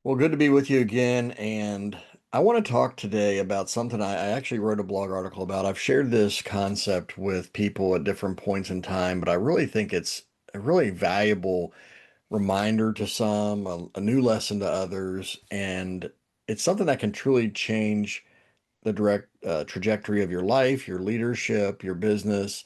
Well, good to be with you again. And I want to talk today about something I actually wrote a blog article about. I've shared this concept with people at different points in time, but I really think it's a really valuable reminder to some, a new lesson to others. And it's something that can truly change the direct trajectory of your life, your leadership, your business,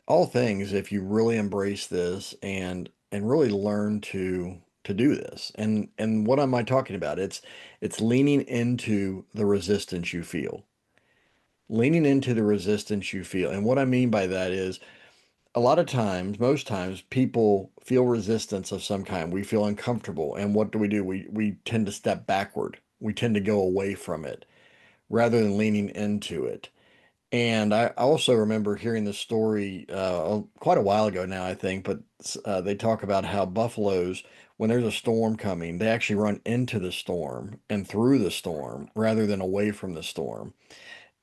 all things if you really embrace this and really learn to do this. And what am I talking about? It's leaning into the resistance you feel. Leaning into the resistance you feel. And what I mean by that is a lot of times, most times, people feel resistance of some kind. We feel uncomfortable. And what do? We tend to step backward. We tend to go away from it rather than leaning into it. And I also remember hearing the story quite a while ago now, I think, but they talk about how buffaloes, when there's a storm coming, they actually run into the storm and through the storm rather than away from the storm.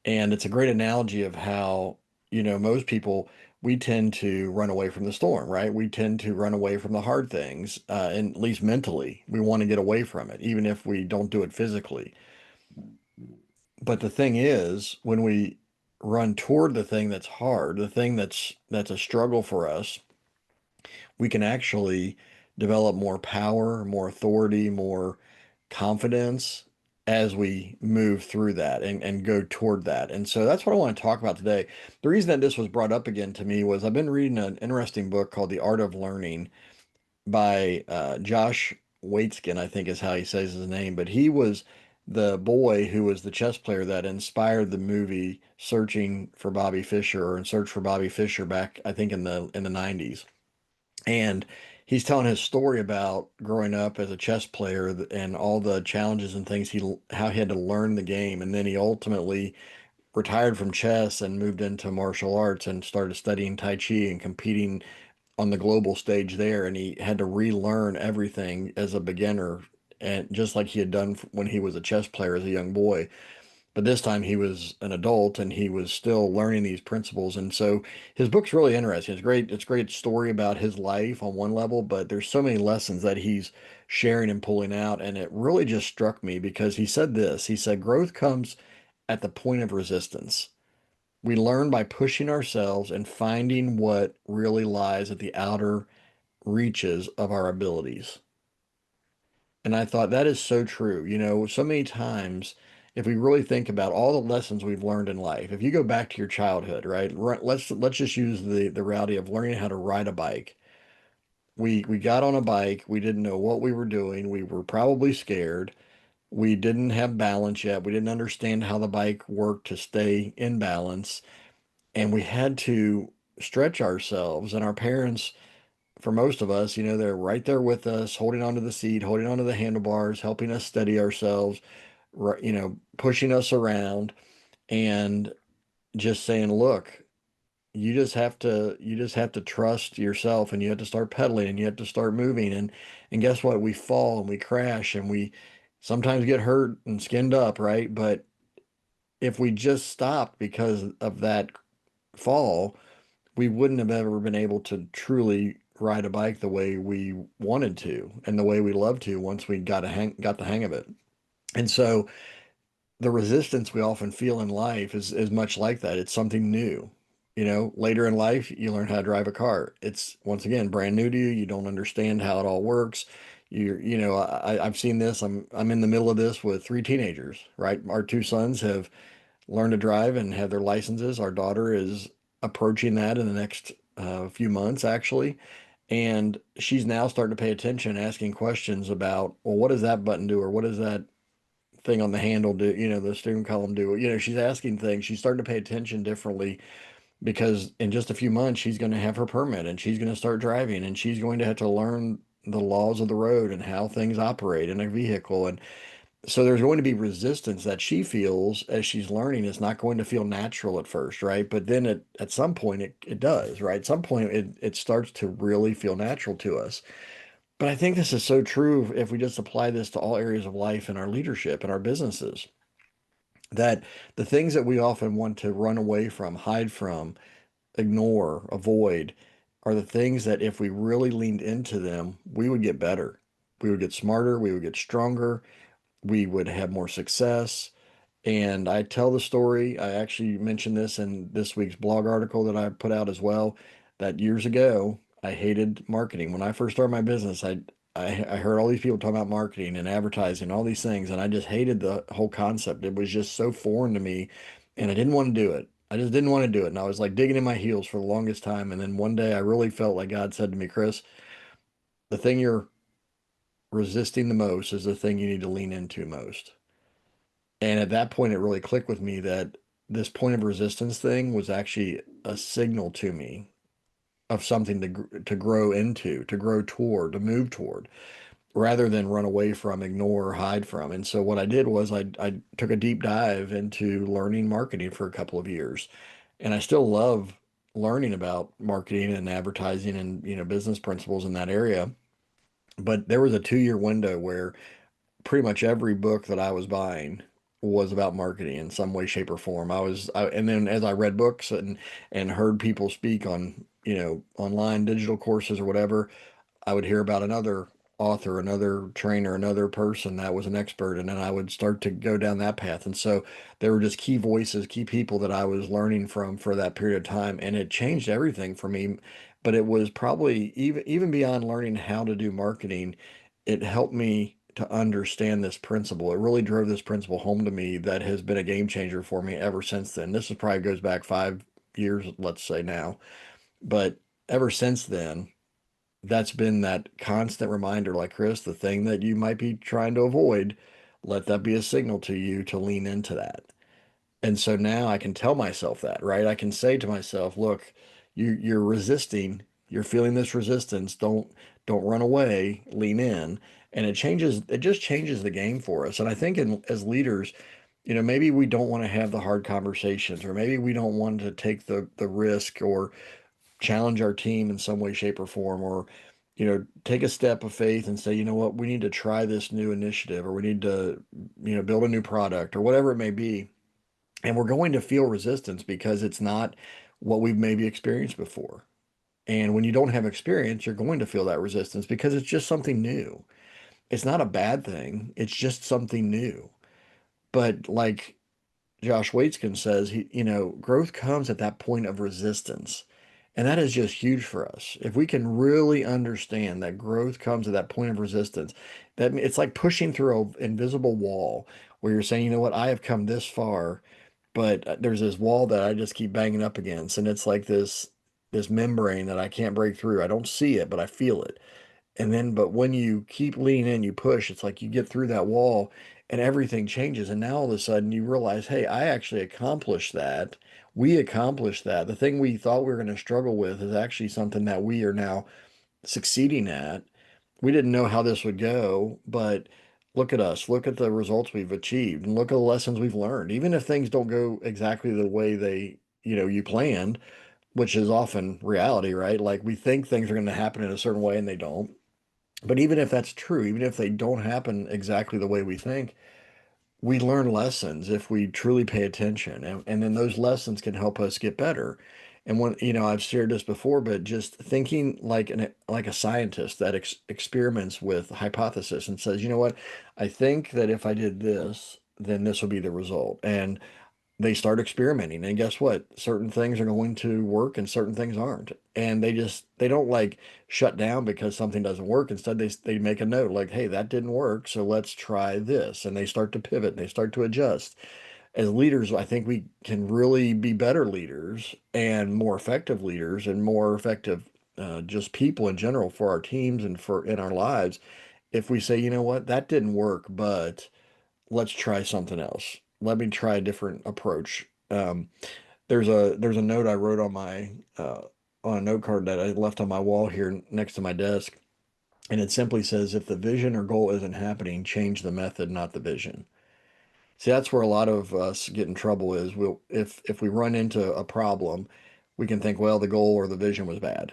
And it's a great analogy of how, most people, we tend to run away from the storm, right? We tend to run away from the hard things, and at least mentally, we want to get away from it, even if we don't do it physically. But the thing is, when we run toward the thing that's hard, the thing that's a struggle for us, we can actually develop more power, more authority, more confidence as we move through that and go toward that. And so that's what I want to talk about today. The reason that this was brought up again to me was I've been reading an interesting book called The Art of Learning by Josh Waitzkin, I think is how he says his name, but he was the boy who was the chess player that inspired the movie Searching for Bobby Fischer or In Search for Bobby Fischer back, I think in the 90s. And he's telling his story about growing up as a chess player and all the challenges and things how he had to learn the game, and then he ultimately retired from chess and moved into martial arts and started studying Tai Chi and competing on the global stage there, and he had to relearn everything as a beginner, and just like he had done when he was a chess player as a young boy. But this time he was an adult and he was still learning these principles. And so his book's really interesting. It's great. It's a great story about his life on one level, but there's so many lessons that he's sharing and pulling out. And it really just struck me because he said this. He said, growth comes at the point of resistance. We learn by pushing ourselves and finding what really lies at the outer reaches of our abilities. And I thought that is so true. So many times, if we really think about all the lessons we've learned in life, if you go back to your childhood, right? Let's just use the reality of learning how to ride a bike. We got on a bike, we didn't know what we were doing, we were probably scared. We didn't have balance yet. We didn't understand how the bike worked to stay in balance, and we had to stretch ourselves. And our parents, for most of us, they're right there with us, holding onto the seat, holding onto the handlebars, helping us steady ourselves, pushing us around and just saying, look, you just have to trust yourself, and you have to start pedaling, and you have to start moving. And guess what? We fall and we crash and we sometimes get hurt and skinned up, right? But if we just stopped because of that fall, we wouldn't have ever been able to truly ride a bike the way we wanted to and the way we loved to once we got the hang of it. And so the resistance we often feel in life is much like that. It's something new. Later in life, you learn how to drive a car. It's once again brand new to you. You don't understand how it all works. I've seen this. I'm in the middle of this with three teenagers, right? Our two sons have learn to drive and have their licenses. Our daughter is approaching that in the next few months, actually. And she's now starting to pay attention, asking questions about, well, what does that button do? Or what does that thing on the handle do? The steering column do? She's asking things. She's starting to pay attention differently because in just a few months, she's going to have her permit and she's going to start driving and she's going to have to learn the laws of the road and how things operate in a vehicle. And so there's going to be resistance that she feels as she's learning. It's not going to feel natural at first, right? But then at some point it does, right? At some point it starts to really feel natural to us. But I think this is so true if we just apply this to all areas of life in our leadership and our businesses, that the things that we often want to run away from, hide from, ignore, avoid, are the things that if we really leaned into them, we would get better. we would get smarter, we would get stronger, we would have more success. And I tell the story. I actually mentioned this in this week's blog article that I put out as well, that years ago I hated marketing. When I first started my business, I heard all these people talking about marketing and advertising, all these things, and I just hated the whole concept. It was just so foreign to me, and I didn't want to do it. I just didn't want to do it. And I was like digging in my heels for the longest time. And then one day I really felt like God said to me, Chris, the thing you're resisting the most is the thing you need to lean into most. And at that point, it really clicked with me that this point of resistance thing was actually a signal to me of something to grow into, to grow toward, to move toward, rather than run away from, ignore, or hide from. And so what I did was I took a deep dive into learning marketing for a couple of years, and I still love learning about marketing and advertising and business principles in that area. But there was a 2-year window where pretty much every book that I was buying was about marketing in some way, shape, or form. And then as I read books and heard people speak on, online digital courses or whatever, I would hear about another author, another trainer, another person that was an expert, and then I would start to go down that path. And so there were just key voices, key people that I was learning from for that period of time, and it changed everything for me. But it was probably even beyond learning how to do marketing, it helped me to understand this principle. It really drove this principle home to me that has been a game changer for me ever since then. This is probably goes back 5 years, let's say now, but ever since then that's been that constant reminder, like Chris, the thing that you might be trying to avoid, let that be a signal to you to lean into that. And so now I can tell myself that, right? I can say to myself, look, you're resisting, you're feeling this resistance. Don't run away, lean in. And it just changes the game for us. And I think as leaders, maybe we don't want to have the hard conversations, or maybe we don't want to take the risk or challenge our team in some way, shape, or form, or take a step of faith and say, you know what, we need to try this new initiative, or we need to, build a new product, or whatever it may be. And we're going to feel resistance because it's not what we've maybe experienced before. And when you don't have experience, you're going to feel that resistance because it's just something new. It's not a bad thing, it's just something new. But like Josh Waitzkin says, growth comes at that point of resistance. And that is just huge for us. If we can really understand that growth comes at that point of resistance, that it's like pushing through an invisible wall where you're saying, you know what, I have come this far, but there's this wall that I just keep banging up against, and it's like this membrane that I can't break through. I don't see it, but I feel it. And then, but when you keep leaning in, you push, it's like you get through that wall and everything changes. And now all of a sudden you realize, hey, I actually accomplished that. We accomplished that. The thing we thought we were going to struggle with is actually something that we are now succeeding at. We didn't know how this would go, but look at us. Look at the results we've achieved and look at the lessons we've learned. Even if things don't go exactly the way you planned, which is often reality, right? Like we think things are going to happen in a certain way and they don't. But even if that's true, even if they don't happen exactly the way we think, we learn lessons if we truly pay attention. And then those lessons can help us get better. And when, I've shared this before, but just thinking like a scientist that experiments with hypothesis and says, you know what, I think that if I did this, then this will be the result. And they start experimenting, and guess what, certain things are going to work and certain things aren't, and they don't like shut down because something doesn't work. Instead they make a note like, hey, that didn't work, so let's try this, and they start to pivot and they start to adjust. As leaders, I think we can really be better leaders and more effective leaders and more effective just people in general for our teams and for in our lives if we say, you know what, that didn't work, but let's try something else. Let me try a different approach. There's a note I wrote on a note card that I left on my wall here next to my desk, and it simply says, "If the vision or goal isn't happening, change the method, not the vision." See, that's where a lot of us get in trouble is if we run into a problem, we can think, well, the goal or the vision was bad.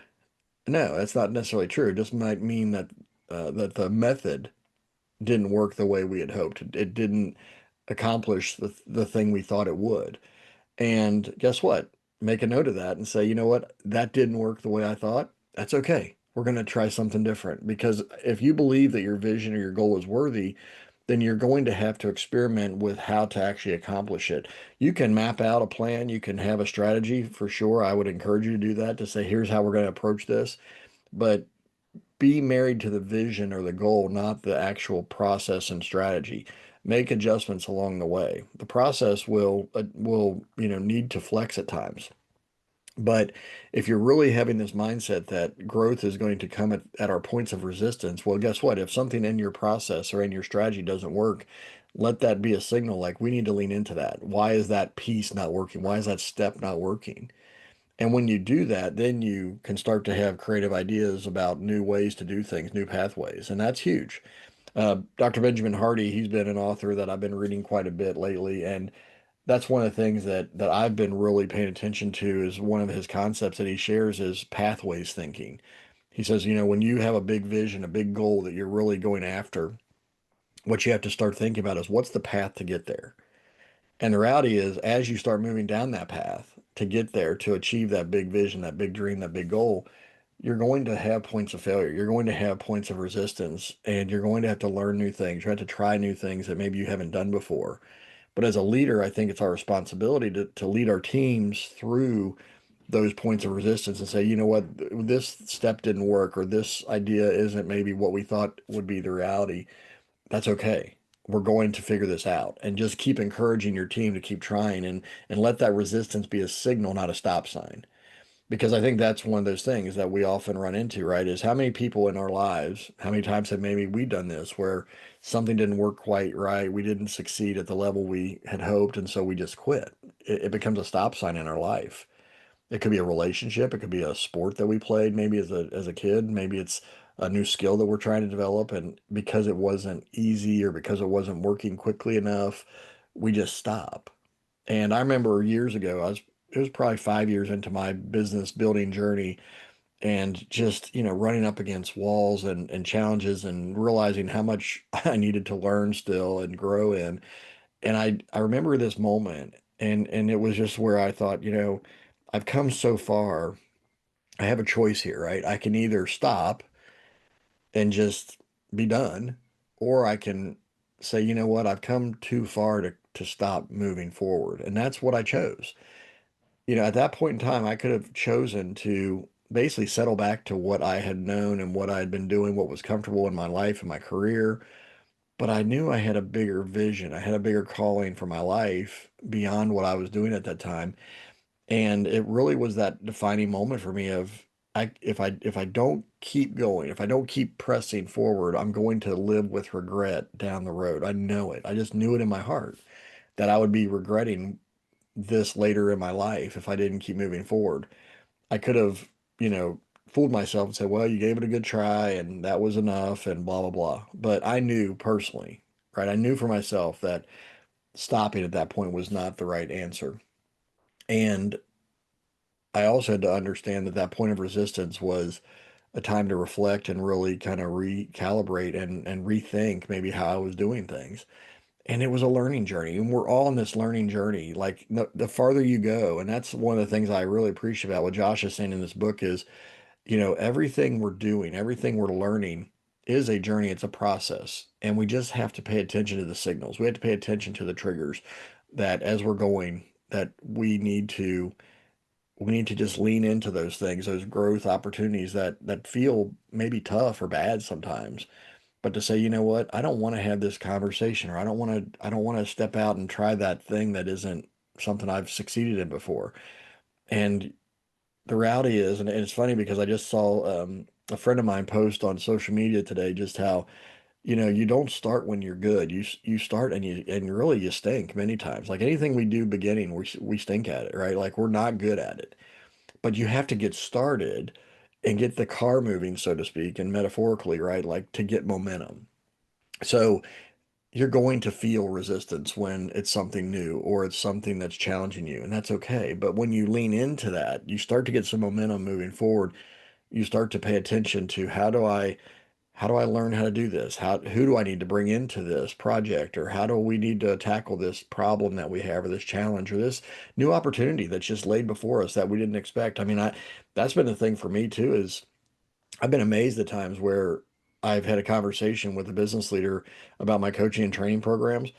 No, that's not necessarily true. It just might mean that the method didn't work the way we had hoped. It didn't accomplish the thing we thought it would. And guess what? Make a note of that and say, you know what? That didn't work the way I thought. That's okay. we're going to try something different. Because if you believe that your vision or your goal is worthy, then you're going to have to experiment with how to actually accomplish it. You can map out a plan, you can have a strategy for sure. I would encourage you to do that, to say, here's how we're going to approach this. But be married to the vision or the goal, not the actual process and strategy. Make adjustments along the way. The process will, need to flex at times. But if you're really having this mindset that growth is going to come at our points of resistance, well, guess what? If something in your process or in your strategy doesn't work, let that be a signal like we need to lean into that. Why is that piece not working? Why is that step not working? And when you do that, then you can start to have creative ideas about new ways to do things, new pathways. And that's huge. Dr. Benjamin Hardy, he's been an author that I've been reading quite a bit lately. And that's one of the things that I've been really paying attention to is one of his concepts that he shares is pathways thinking. He says, when you have a big vision, a big goal that you're really going after, what you have to start thinking about is what's the path to get there? And the reality is, as you start moving down that path to get there, to achieve that big vision, that big dream, that big goal, you're going to have points of failure. You're going to have points of resistance, and you're going to have to learn new things. You have to try new things that maybe you haven't done before. But as a leader, I think it's our responsibility to lead our teams through those points of resistance and say, you know what, this step didn't work, or this idea isn't maybe what we thought would be the reality. That's okay. We're going to figure this out, and just keep encouraging your team to keep trying, and let that resistance be a signal, not a stop sign. Because I think that's one of those things that we often run into, right? Is how many people in our lives, how many times have maybe we done this where something didn't work quite right, we didn't succeed at the level we had hoped, and so we just quit. It becomes a stop sign in our life. It could be a relationship, it could be a sport that we played maybe as a kid, maybe it's a new skill that we're trying to develop, and because it wasn't easy or because it wasn't working quickly enough, we just stop. And I remember years ago, it was probably 5 years into my business building journey, and just, running up against walls and challenges, and realizing how much I needed to learn still and grow in. And I remember this moment, and it was just where I thought, I've come so far. I have a choice here, right? I can either stop and just be done, or I can say, you know what, I've come too far to stop moving forward. And that's what I chose. At that point in time, I could have chosen to basically settle back to what I had known and what I had been doing, what was comfortable in my life and my career. But I knew I had a bigger vision. I had a bigger calling for my life beyond what I was doing at that time. And it really was that defining moment for me of if I don't keep going, if I don't keep pressing forward, I'm going to live with regret down the road. I know it. I just knew it in my heart that I would be regretting this later in my life if I didn't keep moving forward. I could have, fooled myself and said, well, you gave it a good try and that was enough and blah, blah, blah. But I knew personally, right? I knew for myself that stopping at that point was not the right answer. And I also had to understand that that point of resistance was a time to reflect and really kind of recalibrate and rethink maybe how I was doing things. And it was a learning journey, and we're all in this learning journey. Like the farther you go, and that's one of the things I really appreciate about what Josh is saying in this book is, everything we're doing, everything we're learning is a journey, it's a process. And we just have to pay attention to the signals. We have to pay attention to the triggers that as we're going, that we need to just lean into those things, those growth opportunities that feel maybe tough or bad sometimes. But to say, you know what, I don't want to have this conversation, or I don't want to step out and try that thing that isn't something I've succeeded in before. And the reality is, and it's funny because I just saw a friend of mine post on social media today just how, you don't start when you're good. You start and really you stink many times. Like anything we do beginning, we stink at it, right? Like we're not good at it. But you have to get started and get the car moving, so to speak, and metaphorically, right? Like to get momentum. So you're going to feel resistance when it's something new or it's something that's challenging you, and that's okay. But when you lean into that, you start to get some momentum moving forward. You start to pay attention to how do I learn how to do this? Who do I need to bring into this project, or how do we need to tackle this problem that we have, or this challenge, or this new opportunity that's just laid before us that we didn't expect? I mean, that's been the thing for me too is I've been amazed at times where I've had a conversation with a business leader about my coaching and training programs,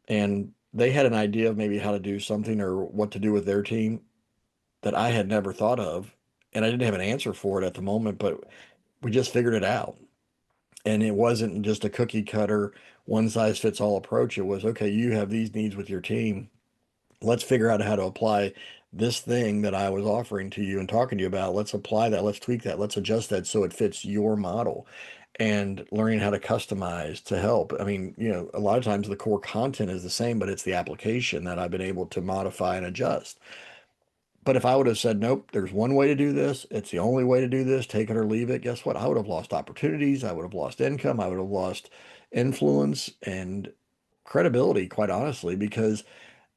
and they had an idea of maybe how to do something or what to do with their team that I had never thought of. And I didn't have an answer for it at the moment, but we just figured it out. And it wasn't just a cookie cutter, one size fits all approach. It was, okay, you have these needs with your team. Let's figure out how to apply this thing that I was offering to you and talking to you about. Let's apply that. Let's tweak that. Let's adjust that so it fits your model, and learning how to customize to help. I mean, a lot of times the core content is the same, but it's the application that I've been able to modify and adjust. But if I would have said, nope, there's one way to do this, it's the only way to do this, take it or leave it, guess what? I would have lost opportunities. I would have lost income. I would have lost influence and credibility, quite honestly, because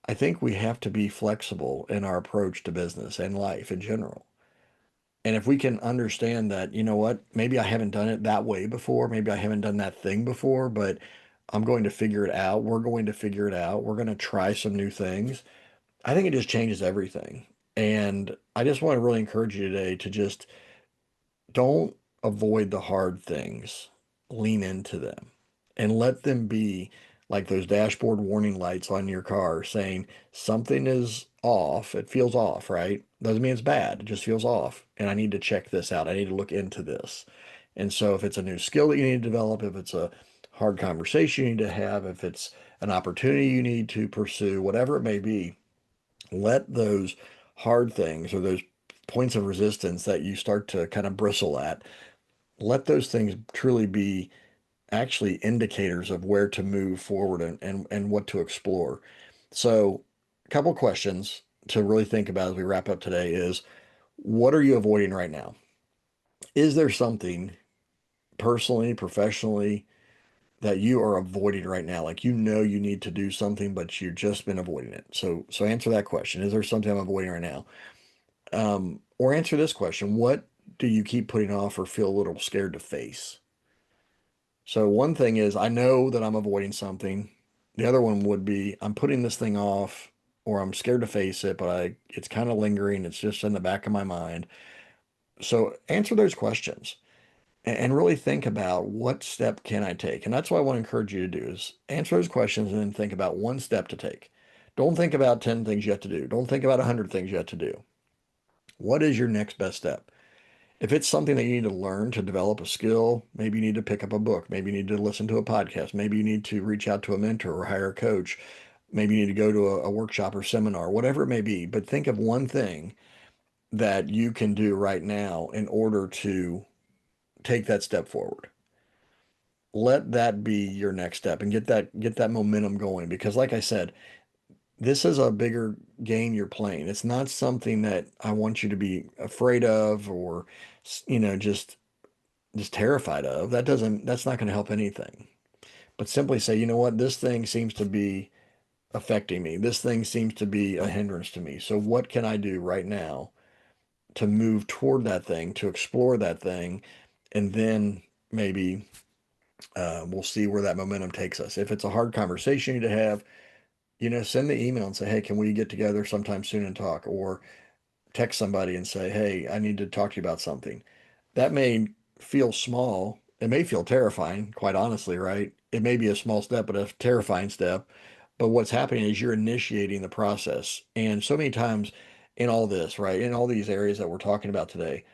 I think we have to be flexible in our approach to business and life in general. And if we can understand that, you know what, maybe I haven't done it that way before, maybe I haven't done that thing before, but I'm going to figure it out. We're going to figure it out. We're going to try some new things. I think it just changes everything. And I just want to really encourage you today to just don't avoid the hard things. Lean into them and let them be like those dashboard warning lights on your car saying something is off. It feels off, right? Doesn't mean it's bad. It just feels off. And I need to check this out. I need to look into this. And so if it's a new skill that you need to develop, if it's a hard conversation you need to have, if it's an opportunity you need to pursue, whatever it may be, let those hard things or those points of resistance that you start to kind of bristle at, let those things truly be actually indicators of where to move forward and what to explore. So, a couple questions to really think about as we wrap up today is, what are you avoiding right now? Is there something personally, professionally, that you are avoiding right now? Like you need to do something, but you've just been avoiding it. So answer that question. Is there something I'm avoiding right now? Or answer this question: what do you keep putting off or feel a little scared to face? So one thing is I know that I'm avoiding something. The other one would be I'm putting this thing off or I'm scared to face it, but it's kind of lingering. It's just in the back of my mind. So answer those questions and really think about what step can I take? And that's what I want to encourage you to do is answer those questions and then think about one step to take. Don't think about 10 things you have to do. Don't think about 100 things you have to do. What is your next best step? If it's something that you need to learn to develop a skill, maybe you need to pick up a book, maybe you need to listen to a podcast, maybe you need to reach out to a mentor or hire a coach, maybe you need to go to a workshop or seminar, whatever it may be. But think of one thing that you can do right now in order to take that step forward. Let that be your next step and get that momentum going because like I said, this is a bigger game you're playing. It's not something that I want you to be afraid of or just terrified of. That's not going to help anything. But simply say, you know what, this thing seems to be affecting me. This thing seems to be a hindrance to me. So what can I do right now to move toward that thing, to explore that thing, and then maybe we'll see where that momentum takes us. If it's a hard conversation you need to have, send the email and say, hey, can we get together sometime soon and talk? Or text somebody and say, hey, I need to talk to you about something. That may feel small. It may feel terrifying, quite honestly, right? It may be a small step, but a terrifying step. But what's happening is you're initiating the process. And so many times in all this, right, in all these areas that we're talking about today,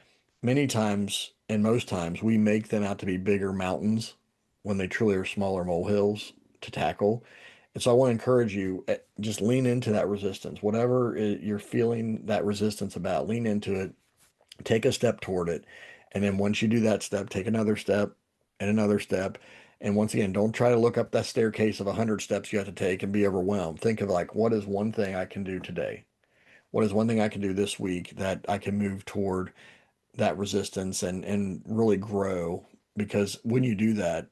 many times and most times we make them out to be bigger mountains when they truly are smaller molehills to tackle. And so I want to encourage you, just lean into that resistance. Whatever you're feeling that resistance about, lean into it, take a step toward it. And then once you do that step, take another step and another step. And once again, don't try to look up that staircase of 100 steps you have to take and be overwhelmed. Think of like, what is one thing I can do today? What is one thing I can do this week that I can move toward that resistance and really grow? Because when you do that,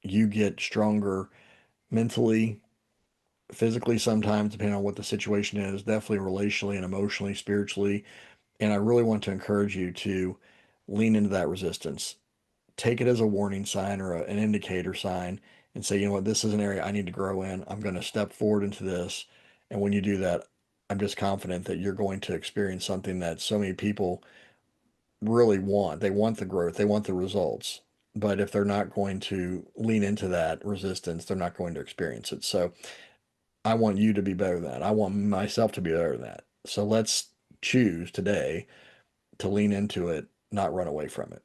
you get stronger mentally, physically sometimes, depending on what the situation is, definitely relationally and emotionally, spiritually. And I really want to encourage you to lean into that resistance. Take it as a warning sign or an indicator sign and say, you know what, this is an area I need to grow in. I'm going to step forward into this. And when you do that, I'm just confident that you're going to experience something that so many people really want. They want the growth, they want the results. But if they're not going to lean into that resistance, they're not going to experience it. So I want you to be better than that. I want myself to be better than that. So let's choose today to lean into it, not run away from it.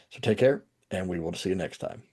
So take care, and we will see you next time.